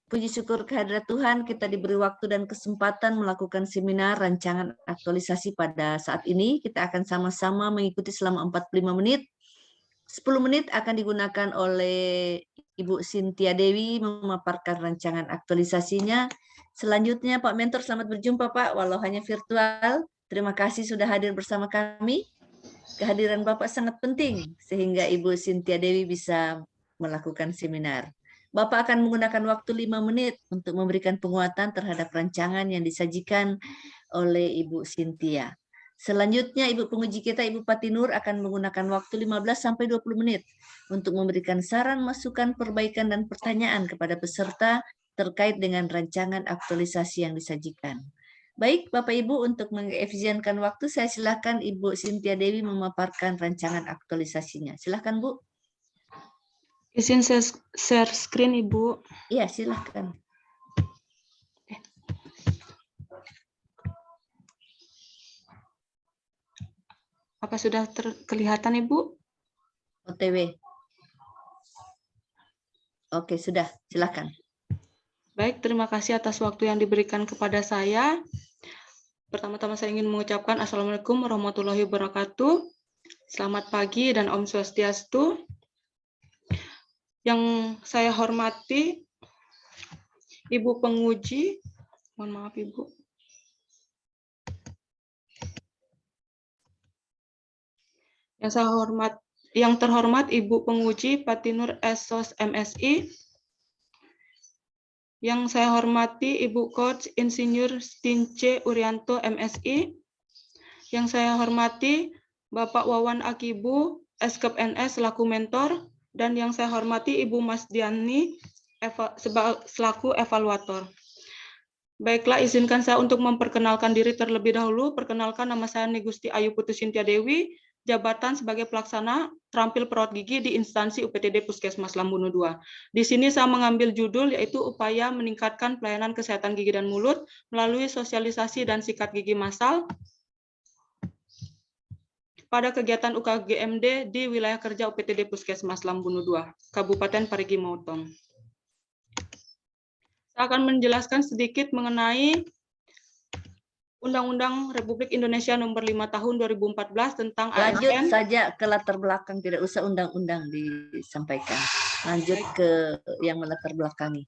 Puji syukur kehadirat Tuhan, kita diberi waktu dan kesempatan melakukan seminar rancangan aktualisasi pada saat ini. Kita akan sama-sama mengikuti selama 45 menit. 10 menit akan digunakan oleh Ibu Cynthia Dewi memaparkan rancangan aktualisasinya. Selanjutnya Pak Mentor, selamat berjumpa Pak, walau hanya virtual. Terima kasih sudah hadir bersama kami. Kehadiran Bapak sangat penting sehingga Ibu Cynthia Dewi bisa melakukan seminar. Bapak akan menggunakan waktu 5 menit untuk memberikan penguatan terhadap rancangan yang disajikan oleh Ibu Cynthia. Selanjutnya Ibu penguji kita, Ibu Patinur, akan menggunakan waktu 15-20 menit untuk memberikan saran, masukan, perbaikan, dan pertanyaan kepada peserta terkait dengan rancangan aktualisasi yang disajikan. Baik, Bapak Ibu, untuk mengefisienkan waktu, saya silakan Ibu Cynthia Dewi memaparkan rancangan aktualisasinya. Silakan, Bu. Izin share screen, Ibu. Iya, silakan. Apa sudah kelihatan, Ibu? OTW. Oke, sudah. Silakan. Baik, terima kasih atas waktu yang diberikan kepada saya. Pertama-tama saya ingin mengucapkan Assalamualaikum warahmatullahi wabarakatuh. Selamat pagi dan Om Swastiastu. Yang saya hormati Ibu penguji, mohon maaf Ibu. Yang terhormat Ibu penguji Patinur Esos MSI. Yang saya hormati Ibu Coach Insinyur Stince Urianto MSI. Yang saya hormati Bapak Wawan Akibu Eskep NS selaku mentor, dan yang saya hormati Ibu Mas Diani selaku evaluator. Baiklah, izinkan saya untuk memperkenalkan diri terlebih dahulu. Perkenalkan, nama saya Nigusti Ayu Putu Cynthia Dewi, jabatan sebagai pelaksana terampil perawat gigi di instansi UPTD Puskesmas Lambunu II. Di sini saya mengambil judul yaitu upaya meningkatkan pelayanan kesehatan gigi dan mulut melalui sosialisasi dan sikat gigi massal pada kegiatan UKGMD di wilayah kerja UPTD Puskesmas Lambunu II, Kabupaten Parigi Motong. Saya akan menjelaskan sedikit mengenai Undang-Undang Republik Indonesia Nomor 5 Tahun 2014 tentang Lanjut ASN. saja ke latar belakang, tidak usah undang-undang disampaikan. Lanjut ke yang melatar belakangi.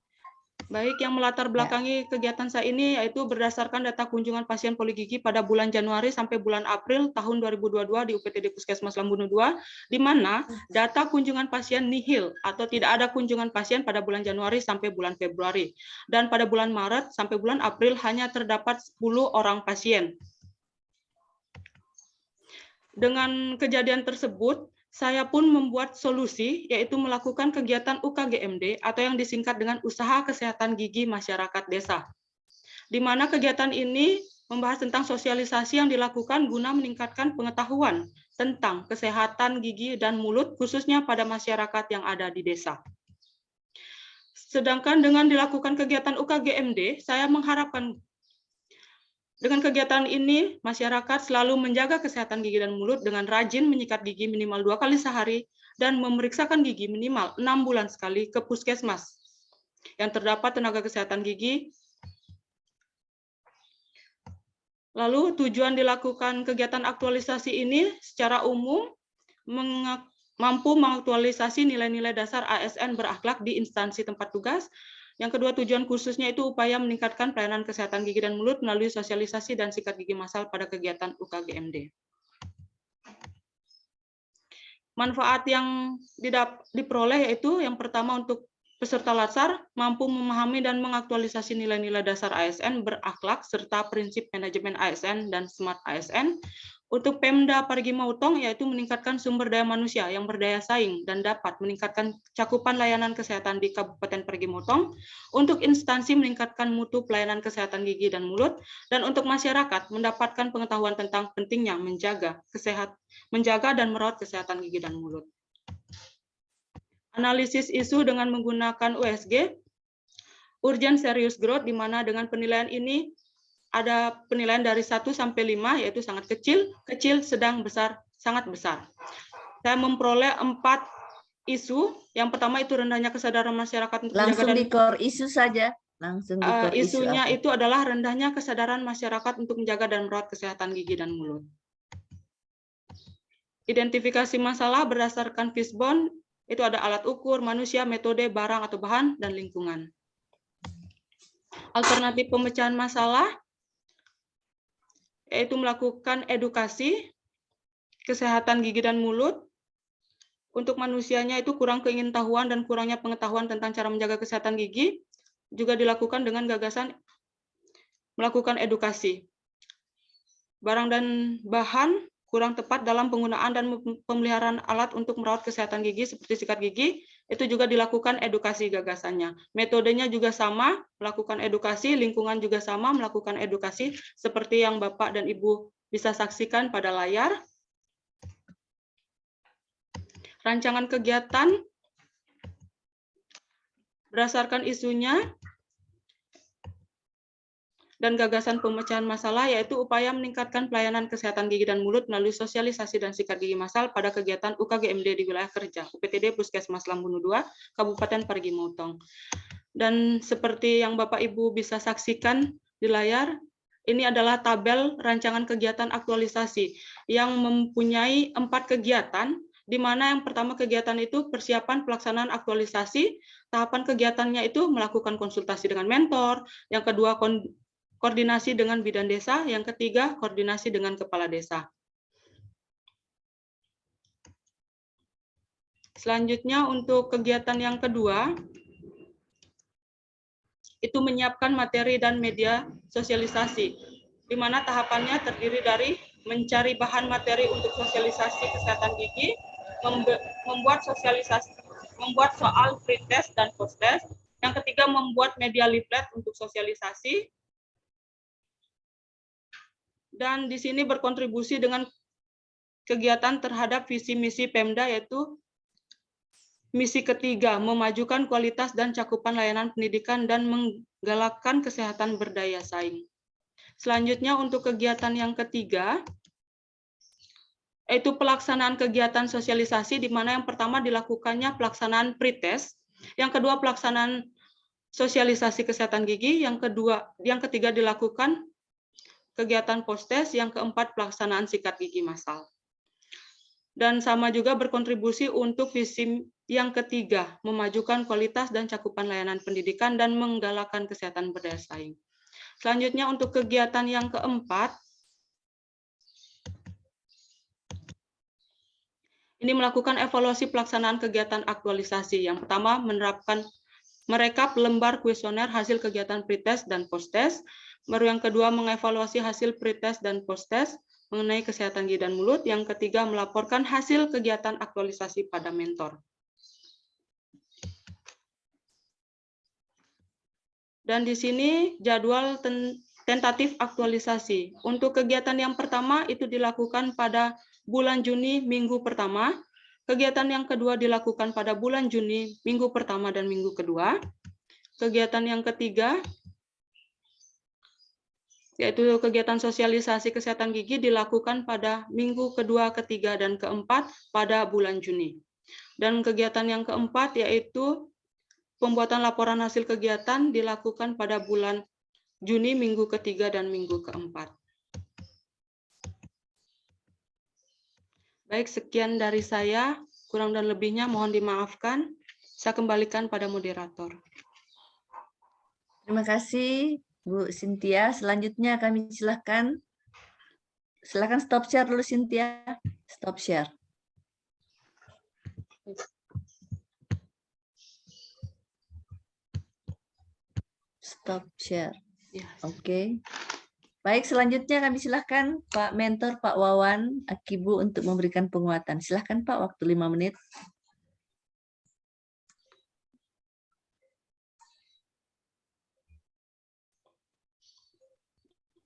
Baik, yang melatar belakangi kegiatan saya ini yaitu berdasarkan data kunjungan pasien poligigi pada bulan Januari sampai bulan April tahun 2022 di UPTD Puskesmas Lambunu II, di mana data kunjungan pasien nihil atau tidak ada kunjungan pasien pada bulan Januari sampai bulan Februari. Dan pada bulan Maret sampai bulan April hanya terdapat 10 orang pasien. Dengan kejadian tersebut, saya pun membuat solusi, yaitu melakukan kegiatan UKGMD atau yang disingkat dengan Usaha Kesehatan Gigi Masyarakat Desa. Di mana kegiatan ini membahas tentang sosialisasi yang dilakukan guna meningkatkan pengetahuan tentang kesehatan gigi dan mulut, khususnya pada masyarakat yang ada di desa. Sedangkan dengan dilakukan kegiatan UKGMD, saya mengharapkan dengan kegiatan ini, masyarakat selalu menjaga kesehatan gigi dan mulut dengan rajin menyikat gigi minimal 2 kali sehari dan memeriksakan gigi minimal 6 bulan sekali ke puskesmas yang terdapat tenaga kesehatan gigi. Lalu tujuan dilakukan kegiatan aktualisasi ini secara umum mampu mengaktualisasi nilai-nilai dasar ASN berakhlak di instansi tempat tugas. Yang kedua, tujuan khususnya itu upaya meningkatkan pelayanan kesehatan gigi dan mulut melalui sosialisasi dan sikat gigi massal pada kegiatan UKGMD. Manfaat yang diperoleh yaitu yang pertama untuk peserta latsar mampu memahami dan mengaktualisasi nilai-nilai dasar ASN berakhlak serta prinsip manajemen ASN dan smart ASN. Untuk Pemda Parigi Motong yaitu meningkatkan sumber daya manusia yang berdaya saing dan dapat meningkatkan cakupan layanan kesehatan di Kabupaten Parigi Motong. Untuk instansi meningkatkan mutu pelayanan kesehatan gigi dan mulut, dan untuk masyarakat mendapatkan pengetahuan tentang pentingnya menjaga dan merawat kesehatan gigi dan mulut. Analisis isu dengan menggunakan USG, urgent serious growth, di mana dengan penilaian ini ada penilaian dari 1 sampai 5, yaitu sangat kecil, kecil, sedang, besar, sangat besar. Saya memperoleh 4 isu. Yang pertama itu rendahnya kesadaran masyarakat untuk menjaga Langsung dan di core isu saja. Langsung di core isu isunya apa? itu adalah rendahnya kesadaran masyarakat untuk menjaga dan merawat kesehatan gigi dan mulut. Identifikasi masalah berdasarkan Fishbone itu ada alat ukur, manusia, metode, barang atau bahan, dan lingkungan. Alternatif pemecahan masalah yaitu melakukan edukasi kesehatan gigi dan mulut. Untuk manusianya itu kurang keingintahuan dan kurangnya pengetahuan tentang cara menjaga kesehatan gigi juga dilakukan dengan gagasan melakukan edukasi. Barang dan bahan kurang tepat dalam penggunaan dan pemeliharaan alat untuk merawat kesehatan gigi seperti sikat gigi, itu juga dilakukan edukasi gagasannya. Metodenya juga sama, melakukan edukasi, lingkungan juga sama, melakukan edukasi, seperti yang Bapak dan Ibu bisa saksikan pada layar. Rancangan kegiatan berdasarkan isunya dan gagasan pemecahan masalah, yaitu upaya meningkatkan pelayanan kesehatan gigi dan mulut melalui sosialisasi dan sikat gigi massal pada kegiatan UKGMD di wilayah kerja, UPTD Puskesmas Lambunu II, Kabupaten Parigi Mutong. Dan seperti yang Bapak Ibu bisa saksikan di layar, ini adalah tabel rancangan kegiatan aktualisasi yang mempunyai 4 kegiatan, di mana yang pertama kegiatan itu persiapan pelaksanaan aktualisasi, tahapan kegiatannya itu melakukan konsultasi dengan mentor, yang kedua koordinasi dengan bidan desa, yang ketiga koordinasi dengan kepala desa. Selanjutnya untuk kegiatan yang kedua, itu menyiapkan materi dan media sosialisasi, di mana tahapannya terdiri dari mencari bahan materi untuk sosialisasi kesehatan gigi, membuat sosialisasi, membuat soal pretest dan posttest, yang ketiga membuat media leaflet untuk sosialisasi, dan di sini berkontribusi dengan kegiatan terhadap visi misi Pemda, yaitu misi ketiga, memajukan kualitas dan cakupan layanan pendidikan dan menggalakkan kesehatan berdaya saing. Selanjutnya untuk kegiatan yang ketiga, yaitu pelaksanaan kegiatan sosialisasi, di mana yang pertama dilakukannya pelaksanaan pretest, yang kedua pelaksanaan sosialisasi kesehatan gigi, yang ketiga dilakukan kegiatan posttest, yang keempat pelaksanaan sikat gigi massal. Dan sama juga berkontribusi untuk visi yang ketiga, memajukan kualitas dan cakupan layanan pendidikan dan menggalakkan kesehatan berdaya saing. Selanjutnya untuk kegiatan yang keempat, ini melakukan evaluasi pelaksanaan kegiatan aktualisasi. Yang pertama, merekap lembar kuesioner hasil kegiatan pretest dan posttest. Baru yang kedua, mengevaluasi hasil pretest dan posttest mengenai kesehatan gigi dan mulut. Yang ketiga, melaporkan hasil kegiatan aktualisasi pada mentor. Dan di sini jadwal tentatif aktualisasi. Untuk kegiatan yang pertama itu dilakukan pada bulan Juni minggu pertama. Kegiatan yang kedua dilakukan pada bulan Juni minggu pertama dan minggu kedua. Kegiatan yang ketiga yaitu kegiatan sosialisasi kesehatan gigi dilakukan pada minggu kedua, ketiga, dan keempat pada bulan Juni. Dan kegiatan yang keempat yaitu pembuatan laporan hasil kegiatan dilakukan pada bulan Juni minggu ketiga dan minggu keempat. Baik, sekian dari saya. Kurang dan lebihnya mohon dimaafkan. Saya kembalikan pada moderator. Terima kasih Bu Cynthia. Selanjutnya kami silakan stop share dulu Cynthia. Stop share. Stop share. Oke. Baik, selanjutnya kami silakan Pak Mentor Pak Wawan Akibu untuk memberikan penguatan. Silakan Pak, waktu 5 menit.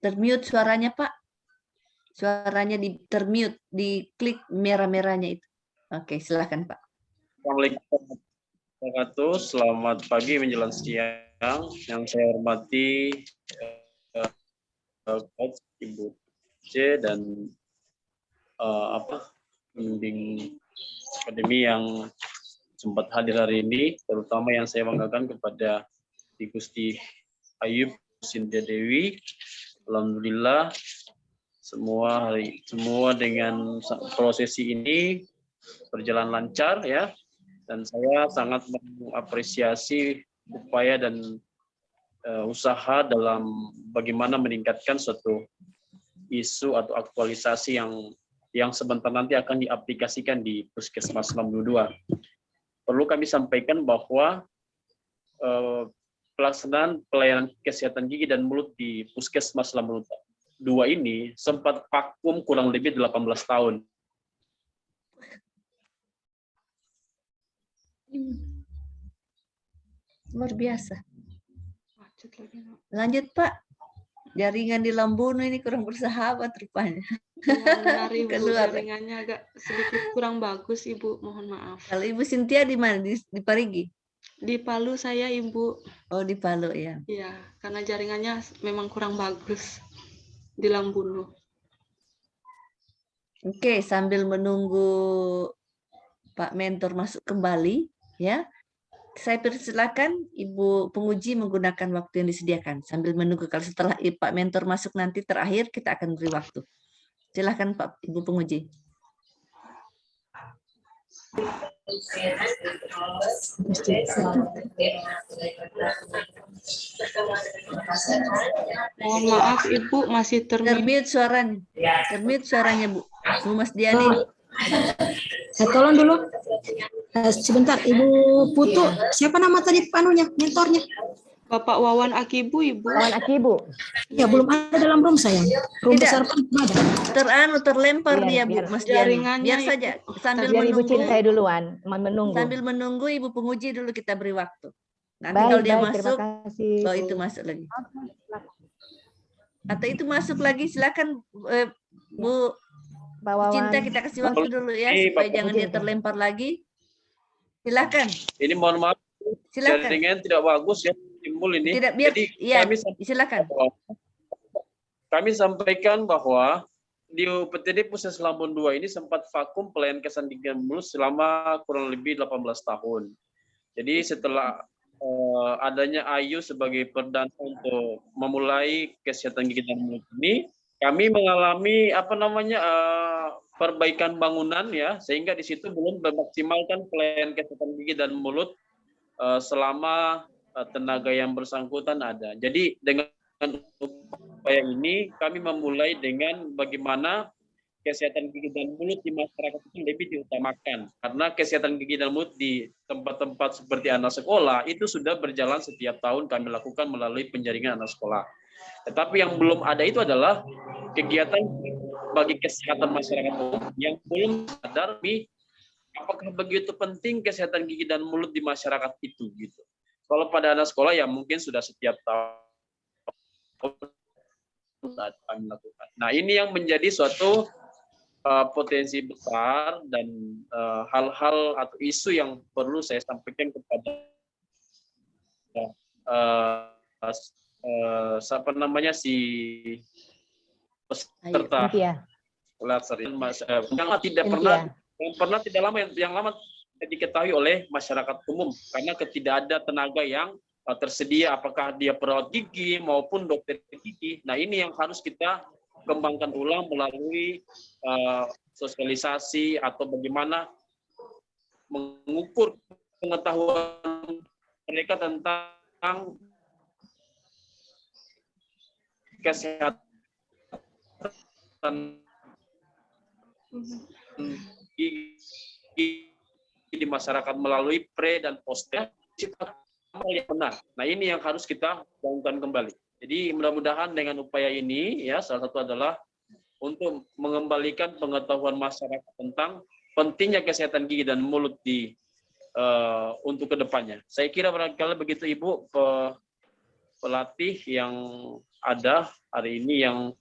Termute suaranya Pak. Suaranya termute, diklik merah-merahnya itu. Oke, silakan Pak. Assalamualaikum warahmatullahi wabarakatuh. Selamat pagi menjelang siang. Yang saya hormati Coach Ibu C dan pembimbing akademi yang sempat hadir hari ini, terutama yang saya banggakan kepada Gusti Ayub Sintia Dewi. Alhamdulillah semua dengan prosesi ini berjalan lancar ya, dan saya sangat mengapresiasi upaya dan usaha dalam bagaimana meningkatkan suatu isu atau aktualisasi yang sebentar nanti akan diaplikasikan di Puskesmas Lampung 2. Perlu kami sampaikan bahwa pelaksanaan pelayanan kesehatan gigi dan mulut di Puskesmas Lampung 2 ini sempat vakum kurang lebih 18 tahun. Luar biasa. Macet lagi, Nak. Lanjut Pak. Jaringan di Lambuno ini kurang bersahabat rupanya. Benar, Ibu, Keluar. jaringannya agak sedikit kurang bagus, Ibu. Mohon maaf. Kalau Ibu Sintia di mana? Di Parigi? Di Palu saya, Ibu. Oh, di Palu ya. Iya, karena jaringannya memang kurang bagus di Lambuno. Oke, sambil menunggu Pak Mentor masuk kembali, ya. Saya persilakan Ibu penguji menggunakan waktu yang disediakan sambil menunggu. Kalau setelah Pak Mentor masuk nanti terakhir kita akan beri waktu. Silakan Pak Ibu penguji. Mohon maaf, Ibu, masih Termute suaranya. Termute suaranya Bu. Bu Mas Diani. Saya tolong dulu. Sebentar, Ibu Putu. Siapa nama tadi panunya, mentornya? Bapak Wawan Akibu, Ibu. Wawan Akibu. Ya, belum ada dalam room saya. Room Tidak. besar pun belum ada. Terlempar dia Bu, Biar Mas Diani. jaringannya Biar Ibu. saja sambil Biar Ibu menunggu. Cintai duluan, menunggu. Sambil menunggu Ibu penguji dulu kita beri waktu. Nanti Baik, kalau dia baik, masuk, terima kasih. oh itu masuk lagi. Atau itu masuk lagi, silakan Bu Pak Wawan. Cinta, kita kasih waktu dulu ya Ini, supaya Bapak jangan dia Cinta. terlempar lagi. Silakan, Ini mohon maaf, silakan. jaringan tidak bagus ya, timbul ini. Tidak biar, Jadi ya kami silakan. sampaikan bahwa di UPTD Puskesmas Lampung 2 ini sempat vakum pelayanan kesehatan gigi dan mulut selama kurang lebih 18 tahun. Jadi setelah adanya Ayu sebagai perdana untuk memulai kesehatan gigi dan mulut ini, kami mengalami perbaikan bangunan ya, sehingga di situ belum memaksimalkan pelayanan kesehatan gigi dan mulut selama tenaga yang bersangkutan ada. Jadi dengan upaya ini kami memulai dengan bagaimana kesehatan gigi dan mulut di masyarakat itu lebih diutamakan, karena kesehatan gigi dan mulut di tempat-tempat seperti anak sekolah itu sudah berjalan setiap tahun kami lakukan melalui penjaringan anak sekolah. Tetapi yang belum ada itu adalah kegiatan bagi kesehatan masyarakat umum yang belum sadar apakah begitu penting kesehatan gigi dan mulut di masyarakat itu gitu. Kalau pada anak sekolah ya mungkin sudah setiap tahun kami lakukan. Nah, ini yang menjadi suatu potensi besar dan hal-hal atau isu yang perlu saya sampaikan kepada peserta yang lama diketahui oleh masyarakat umum karena tidak ada tenaga yang tersedia, apakah dia perawat gigi maupun dokter gigi. Nah, ini yang harus kita kembangkan ulang melalui sosialisasi atau bagaimana mengukur pengetahuan mereka tentang kesehatan gigi di masyarakat melalui pre dan post yang benar. Nah, ini yang harus kita bangunkan kembali. Jadi mudah-mudahan dengan upaya ini ya, salah satu adalah untuk mengembalikan pengetahuan masyarakat tentang pentingnya kesehatan gigi dan mulut di untuk kedepannya. Saya kira barangkali begitu Ibu pelatih yang ada hari ini yang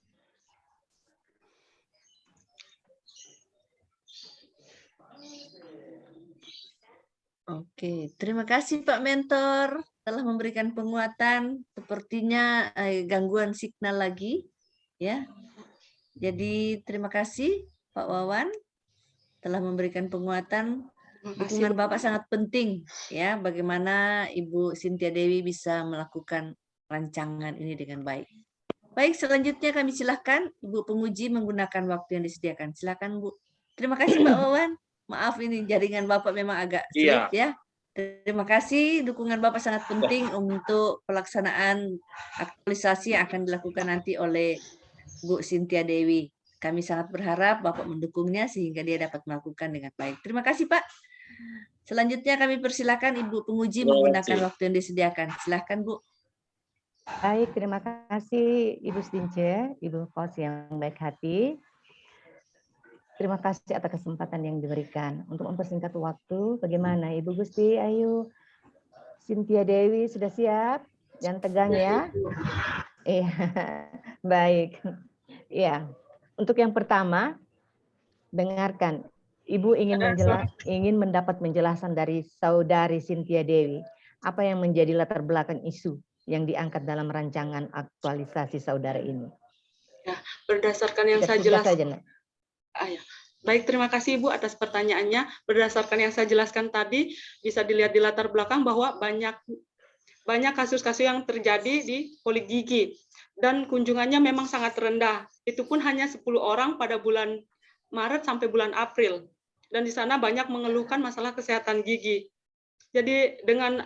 Oke, terima kasih Pak Mentor telah memberikan penguatan. Sepertinya gangguan signal lagi, ya. Jadi terima kasih Pak Wawan telah memberikan penguatan Dukungan Bapak sangat penting ya, bagaimana Ibu Cynthia Dewi bisa melakukan rancangan ini dengan baik. Baik, selanjutnya kami silakan Ibu penguji menggunakan waktu yang disediakan. Silakan Bu. Terima kasih Pak Wawan. Maaf ini jaringan Bapak memang agak sulit ya. Terima kasih, dukungan Bapak sangat penting untuk pelaksanaan aktualisasi yang akan dilakukan nanti oleh Bu Cynthia Dewi. Kami sangat berharap Bapak mendukungnya sehingga dia dapat melakukan dengan baik. Terima kasih Pak. Selanjutnya kami persilakan Ibu penguji menggunakan waktu yang disediakan. Silakan Bu. Baik, terima kasih Ibu Stince, Ibu Coach yang baik hati. Terima kasih atas kesempatan yang diberikan. Untuk mempersingkat waktu, bagaimana Ibu Gusti Ayu Cynthia Dewi sudah siap? Jangan tegang ya. Iya, baik. Iya. Untuk yang pertama, dengarkan. Ibu ingin mendapat penjelasan dari Saudari Cynthia Dewi. Apa yang menjadi latar belakang isu yang diangkat dalam rancangan aktualisasi saudara ini? Ya, berdasarkan yang saya jelaskan. Baik, terima kasih Ibu atas pertanyaannya. Berdasarkan yang saya jelaskan tadi, bisa dilihat di latar belakang bahwa banyak kasus-kasus yang terjadi di Poli Gigi dan kunjungannya memang sangat rendah. Itu pun hanya 10 orang pada bulan Maret sampai bulan April. Dan di sana banyak mengeluhkan masalah kesehatan gigi. Jadi dengan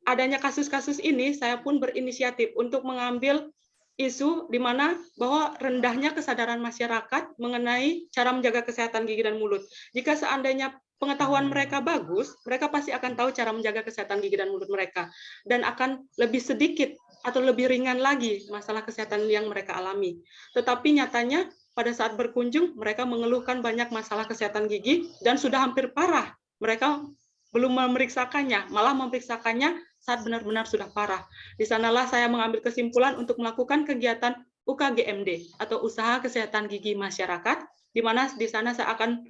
adanya kasus-kasus ini, saya pun berinisiatif untuk mengambil isu di mana bahwa rendahnya kesadaran masyarakat mengenai cara menjaga kesehatan gigi dan mulut. Jika seandainya pengetahuan mereka bagus, mereka pasti akan tahu cara menjaga kesehatan gigi dan mulut mereka. Dan akan lebih sedikit atau lebih ringan lagi masalah kesehatan yang mereka alami. Tetapi nyatanya pada saat berkunjung, mereka mengeluhkan banyak masalah kesehatan gigi dan sudah hampir parah. Mereka belum memeriksakannya, malah memeriksakannya saat benar-benar sudah parah. Di sanalah saya mengambil kesimpulan untuk melakukan kegiatan UKGMD atau Usaha Kesehatan Gigi Masyarakat, di mana di sana saya akan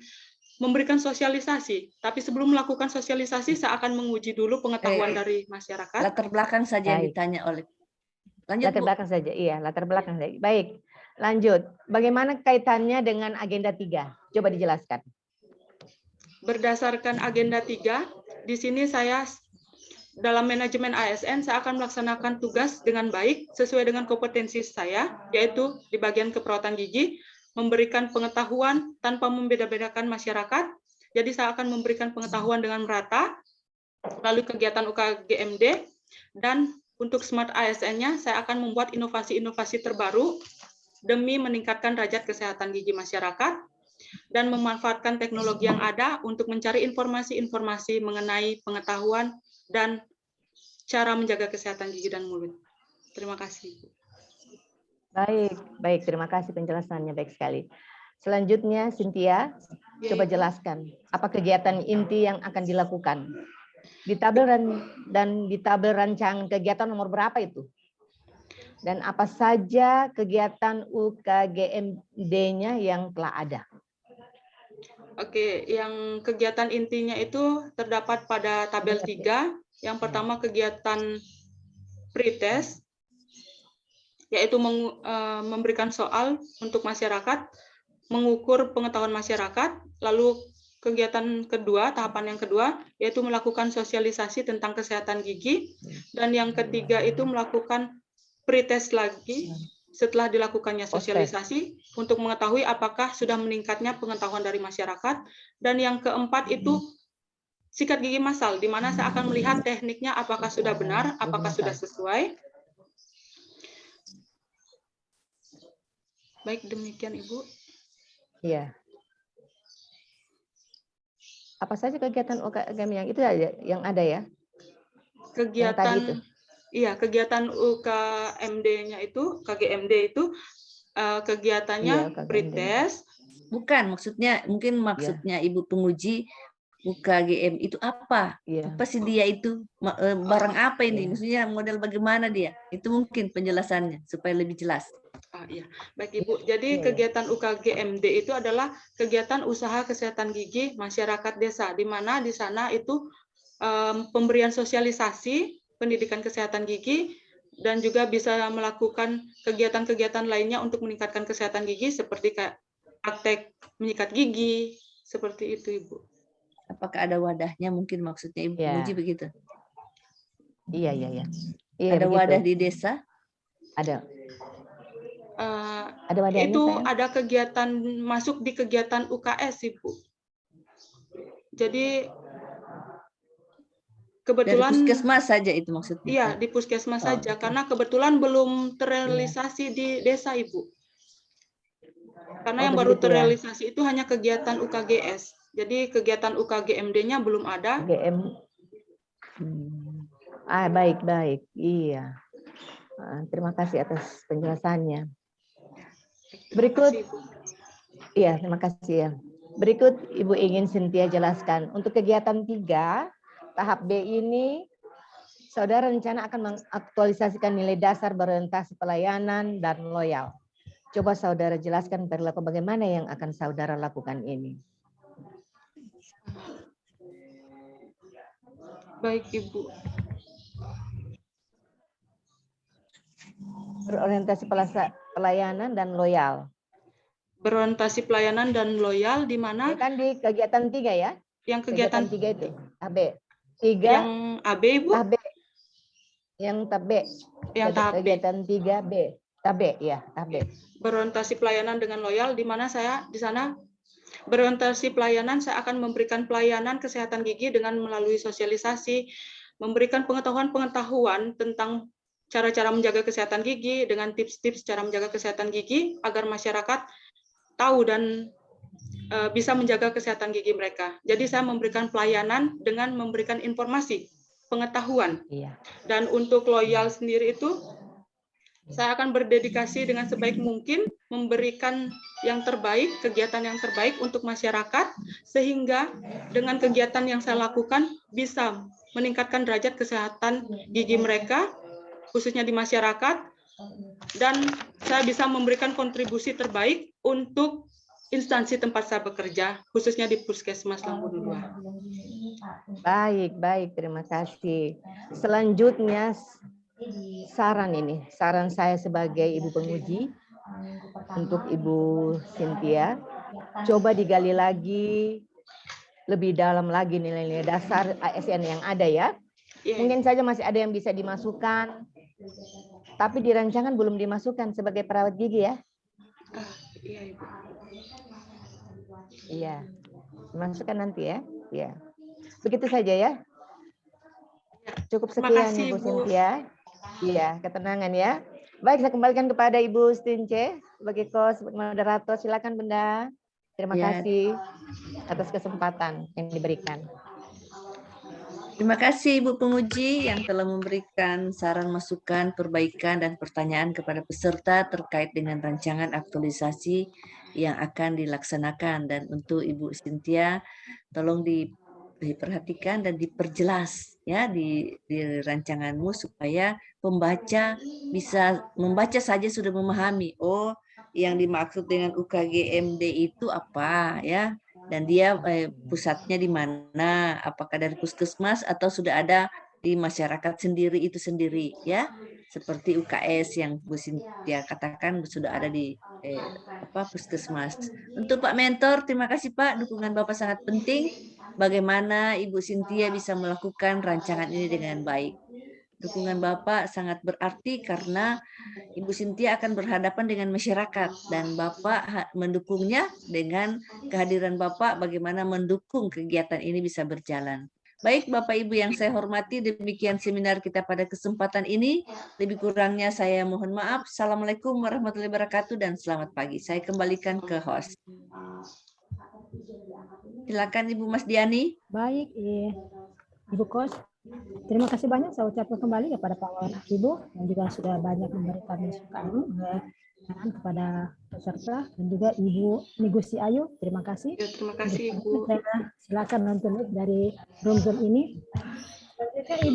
memberikan sosialisasi. Tapi sebelum melakukan sosialisasi, saya akan menguji dulu pengetahuan dari masyarakat. Latar belakang saja yang ditanya oleh. Lanjut, latar belakang saja, iya, latar belakang saja. Baik, lanjut. Bagaimana kaitannya dengan agenda 3? Coba dijelaskan. Berdasarkan agenda 3, di sini saya dalam manajemen ASN, saya akan melaksanakan tugas dengan baik sesuai dengan kompetensi saya, yaitu di bagian keperawatan gigi, memberikan pengetahuan tanpa membeda-bedakan masyarakat. Jadi saya akan memberikan pengetahuan dengan merata, lalu kegiatan UKGMD, dan untuk Smart ASN-nya, saya akan membuat inovasi-inovasi terbaru demi meningkatkan derajat kesehatan gigi masyarakat, dan memanfaatkan teknologi yang ada untuk mencari informasi-informasi mengenai pengetahuan dan cara menjaga kesehatan gigi dan mulut. Terima kasih. Baik, terima kasih penjelasannya, baik sekali. Selanjutnya, Cynthia, coba jelaskan apa kegiatan inti yang akan dilakukan di tabel rancangan kegiatan nomor berapa itu? Dan apa saja kegiatan UKGMD-nya yang telah ada? Oke, yang kegiatan intinya itu terdapat pada tabel 3. Yang pertama kegiatan pretest, yaitu memberikan soal untuk masyarakat, mengukur pengetahuan masyarakat. Lalu kegiatan kedua, tahapan yang kedua, yaitu melakukan sosialisasi tentang kesehatan gigi. Dan yang ketiga itu melakukan pretest lagi, setelah dilakukannya sosialisasi untuk mengetahui apakah sudah meningkatnya pengetahuan dari masyarakat. Dan yang keempat itu sikat gigi massal, di mana saya akan melihat tekniknya apakah sudah benar, apakah sudah sesuai. Baik, demikian Ibu. Iya. Apa saja kegiatan UKGM yang itu yang ada ya? Kegiatan Iya, kegiatan UKMD-nya itu, KGMD itu kegiatannya pretest. Bukan, mungkin maksudnya Ibu penguji UKGM itu apa? Apa sih dia itu? Barang apa ini? Maksudnya model bagaimana dia? Itu mungkin penjelasannya supaya lebih jelas. Iya, baik Ibu. Jadi kegiatan UKGMD itu adalah kegiatan usaha kesehatan gigi masyarakat desa, di mana di sana itu pemberian sosialisasi pendidikan kesehatan gigi, dan juga bisa melakukan kegiatan-kegiatan lainnya untuk meningkatkan kesehatan gigi seperti praktek menyikat gigi, seperti itu Ibu. Apakah ada wadahnya mungkin maksudnya Ibu Ya. Muji begitu? Iya. Iya, Ada begitu. wadah di desa? Ada. Ada wadahnya, Itu sayang? ada kegiatan masuk di kegiatan UKS, Ibu. Jadi Dari kebetulan puskesmas saja itu maksudnya? iya di puskesmas Oh, saja oke. karena kebetulan belum terrealisasi di desa, Ibu. Karena Oh, yang baru begitu ya. terrealisasi itu hanya kegiatan UKGS. Jadi kegiatan UKGMD-nya belum ada. GM. Baik. Iya. Terima kasih atas penjelasannya. Berikut. Terima kasih, Ibu. Iya, terima kasih ya. Berikut Ibu ingin Cynthia jelaskan. Untuk kegiatan 3, tahap B ini, Saudara rencana akan mengaktualisasikan nilai dasar berorientasi pelayanan dan loyal. Coba Saudara jelaskan perilaku bagaimana yang akan Saudara lakukan ini. Baik, Ibu. Berorientasi pelayanan dan loyal. Berorientasi pelayanan dan loyal di mana Ini kan di kegiatan 3 ya? yang Kegiatan kegiatan 3 itu. AB. 3, yang AB, Ibu, tahap B. Yang tahap B. yang tahap B. Kegiatan 3B. Tahap B, ya, tahap B. Berorientasi pelayanan dengan loyal di mana saya di sana berorientasi pelayanan, saya akan memberikan pelayanan kesehatan gigi dengan melalui sosialisasi, memberikan pengetahuan tentang cara-cara menjaga kesehatan gigi dengan tips-tips cara menjaga kesehatan gigi agar masyarakat tahu dan bisa menjaga kesehatan gigi mereka. Jadi saya memberikan pelayanan dengan memberikan informasi, pengetahuan. Iya. Dan untuk loyal sendiri itu, saya akan berdedikasi dengan sebaik mungkin, memberikan yang terbaik, kegiatan yang terbaik untuk masyarakat, sehingga dengan kegiatan yang saya lakukan bisa meningkatkan derajat kesehatan gigi mereka, khususnya di masyarakat, dan saya bisa memberikan kontribusi terbaik untuk instansi tempat saya bekerja, khususnya di Puskesmas Lampung 2. Baik, terima kasih. Selanjutnya saran saya sebagai Ibu Penguji untuk Ibu Cynthia, coba digali lagi lebih dalam lagi nilai-nilai dasar ASN yang ada ya. Mungkin saja masih ada yang bisa dimasukkan, tapi di rancangan belum dimasukkan sebagai perawat gigi ya. Iya, Ibu. Iya, dimasukkan nanti ya. Iya. Begitu saja ya. Cukup Terima sekian kasih, Ibu Bu. Cynthia. Iya, ketenangan ya. Baik, saya kembalikan kepada Ibu Stince sebagai moderator. Silakan Bunda. Terima Ya. kasih atas kesempatan yang diberikan. Terima kasih Ibu Penguji yang telah memberikan saran, masukan, perbaikan, dan pertanyaan kepada peserta terkait dengan rancangan aktualisasi yang akan dilaksanakan. Dan untuk Ibu Cynthia, tolong diperhatikan dan diperjelas ya di rancanganmu supaya pembaca bisa membaca saja sudah memahami, oh yang dimaksud dengan UKGMD itu apa ya. Dan dia pusatnya di mana, apakah dari puskesmas atau sudah ada di masyarakat sendiri itu sendiri ya, seperti UKS yang Bu Cynthia katakan sudah ada di puskesmas. Untuk Pak Mentor, terima kasih Pak, dukungan Bapak sangat penting. Bagaimana Ibu Cynthia bisa melakukan rancangan ini dengan baik. Dukungan Bapak sangat berarti karena Ibu Cynthia akan berhadapan dengan masyarakat dan Bapak mendukungnya dengan kehadiran Bapak bagaimana mendukung kegiatan ini bisa berjalan. Baik Bapak Ibu yang saya hormati, demikian seminar kita pada kesempatan ini. Lebih kurangnya saya mohon maaf. Assalamualaikum warahmatullahi wabarakatuh dan selamat pagi. Saya kembalikan ke host. Silakan Ibu Mas Diani. Baik, Ibu Kos. Terima kasih banyak saya ucapkan kembali kepada Pak Wawan Ibu yang juga sudah banyak memberikan masukan kepada peserta dan juga Ibu Nigusi Ayu. Terima kasih. Ya, terima kasih Ibu. Silakan nonton dari room ini. Selanjutnya Ibu